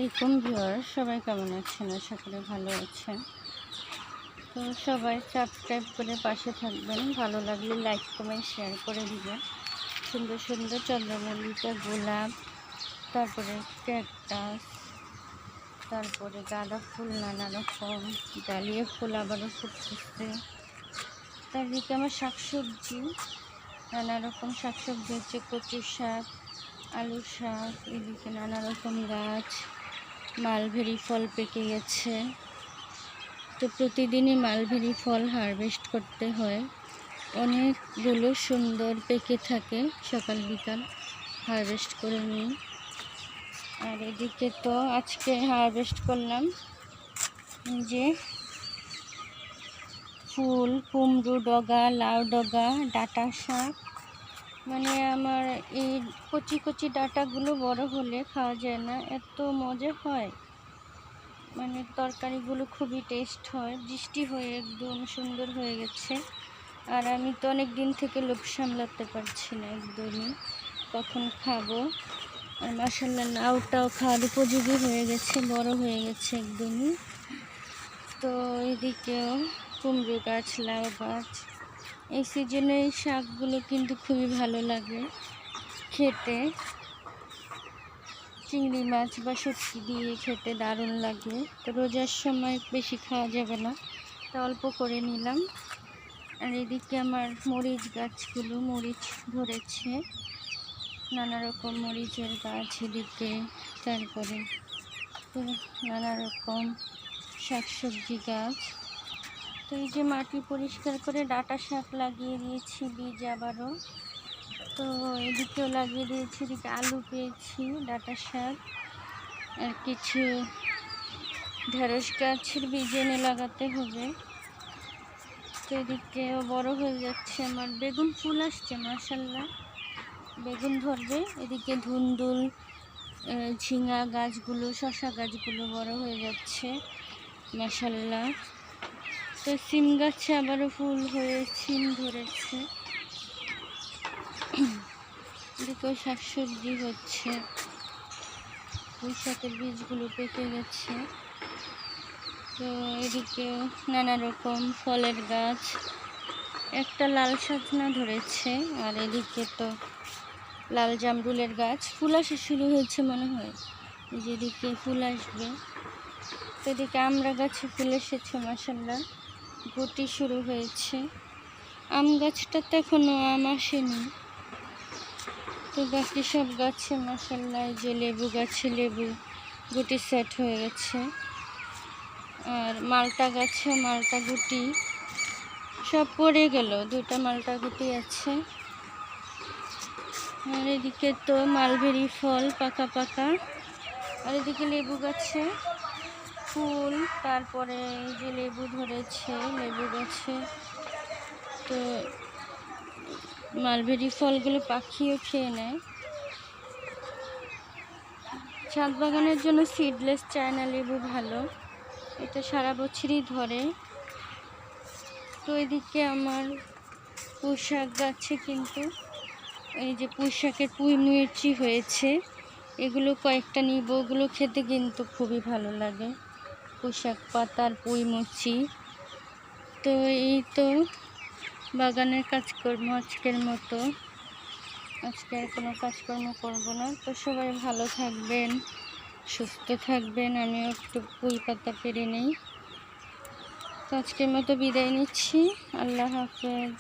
আসসালামাইকুম ভিউয়ার, সবাই কেমন আছেন? আশা করি ভালো আছেন। তো সবাই সাবস্ক্রাইব করে পাশে থাকবেন, ভালো লাগলে লাইক কমেন্ট শেয়ার করে দিবেন। সুন্দর সুন্দর চন্দ্রমল্লিকা, গোলাপ, তারপরে ক্যাকটাস, তারপরে গাঁদা ফুল, নানা রকম ডালিয়া ফুল আবারও ফুটতেছে। তারদিকে আমার শাকসবজি, নানা রকম শাকসবজি হচ্ছে কচু শাক, আলু শাক, এদিকে নানা রকম গাছ, মালবেরি ফল পেকে গেছে। তো প্রতিদিনই মালবেরি ফল হারভেস্ট করতে হয়, অনেকগুলো সুন্দর পেকে থাকে, সকাল বিকাল হারভেস্ট করে নিই। আর এদিকে তো আজকে হারভেস্ট করলাম যে ফুল, কুমড়ো ডগা, লাউ ডগা, ডাঁটা শাক। মানে আমার এই কচি কচি ডাঁটাগুলো বড় হলে খাওয়া যায় না, এত মজা হয়। মানে তরকারিগুলো খুবই টেস্ট হয়, বৃষ্টি হয়ে একদম সুন্দর হয়ে গেছে। আর আমি তো অনেক দিন থেকে লোভ সামলাতে পারছি না একদমই, কখন খাবো। আর মাশাআল্লাহ লাউটাও খাওয়ার উপযোগী হয়ে গেছে, বড় হয়ে গেছে একদমই। তো এদিকেও কুমড়ো গাছ, লাউ গাছ, এই সিজনে এই শাকগুলো কিন্তু খুবই ভালো লাগে খেতে। চিংড়ি মাছ বা শুটকি দিয়ে খেতে দারুণ লাগে। তো রোজার সময় বেশি খাওয়া যাবে না, তা অল্প করে নিলাম। আর এদিকে আমার মরিচ গাছগুলো মরিচ ধরেছে, নানা রকম মরিচের গাছ এদিকে। তারপরে তো নানা রকম শাকসবজি গাছ। তো এই যে মাটি পরিষ্কার করে ডাঁটা শাক লাগিয়ে দিয়েছি, বীজ আবারও। তো এদিকেও লাগিয়ে দিয়েছি, এদিকে আলু পেয়েছি, ডাঁটা শাক, আর কিছু ঢেঁড়স গাছের বীজ এনে লাগাতে হবে। তো এদিকেও বড় হয়ে যাচ্ছে, আমার বেগুন ফুল আসছে, মাশাআল্লাহ বেগুন ধরবে। এদিকে ধুন্দুল, ঝিঙা গাছগুলো, শসা গাছগুলো বড় হয়ে যাচ্ছে, মাশাআল্লাহ। তো সিম গাছে আবারও ফুল হয়ে সিম ধরেছে। এদিকেও শাকসবজি হচ্ছে, পুঁই শাকের বীজগুলো পেকে গেছে। তো এদিকেও নানা রকম ফলের গাছ, একটা লাল সজনা ধরেছে। আর এদিকে তো লাল জামরুলের গাছ, ফুল আসা শুরু হয়েছে মনে হয়, যেদিকে ফুল আসবে। তো এদিকে আমরা গাছে ফুল এসেছে, মাশাআল্লাহ গুটি শুরু হয়েছে। আম গাছটাতে এখনও আম আসেনি। তো বাকি সব গাছে মাশাআল্লাহ, যে লেবু গাছে লেবু গুটি সেট হয়ে গেছে। আর মালটা গাছে মালটা গুটি সব পড়ে গেল, দুটা মালটা গুটি আছে। আর এদিকে তো মালবেরি ফল পাকা পাকা। আর এদিকে লেবু গাছে ফুল, তারপরে এই যে লেবু ধরেছে লেবু গাছে। তো মালবেরি ফলগুলো পাখিও খেয়ে নেয়। ছাদ বাগানের জন্য সিডলেস চায়না লেবু ভালো, এটা সারা বছরই ধরে। তো এদিকে আমার পুঁই শাক গাছে কিন্তু এই যে পুঁই শাকের পুঁই মির্চি হয়েছে, এগুলো কয়েকটা নিব, ওগুলো খেতে কিন্তু খুবই ভালো লাগে, পুঁই শাক পাতার পুঁই মুচি। তো এই তো বাগানের কাজকর্ম আজকের মতো, আজকে আর কোনো কাজকর্ম করব না। তো সবাই ভালো থাকবেন, সুস্থ থাকবেন, আমিও একটু পুঁই পাতা পেরে নেই। তো আজকের মতো বিদায় নিচ্ছি, আল্লাহ হাফেজ।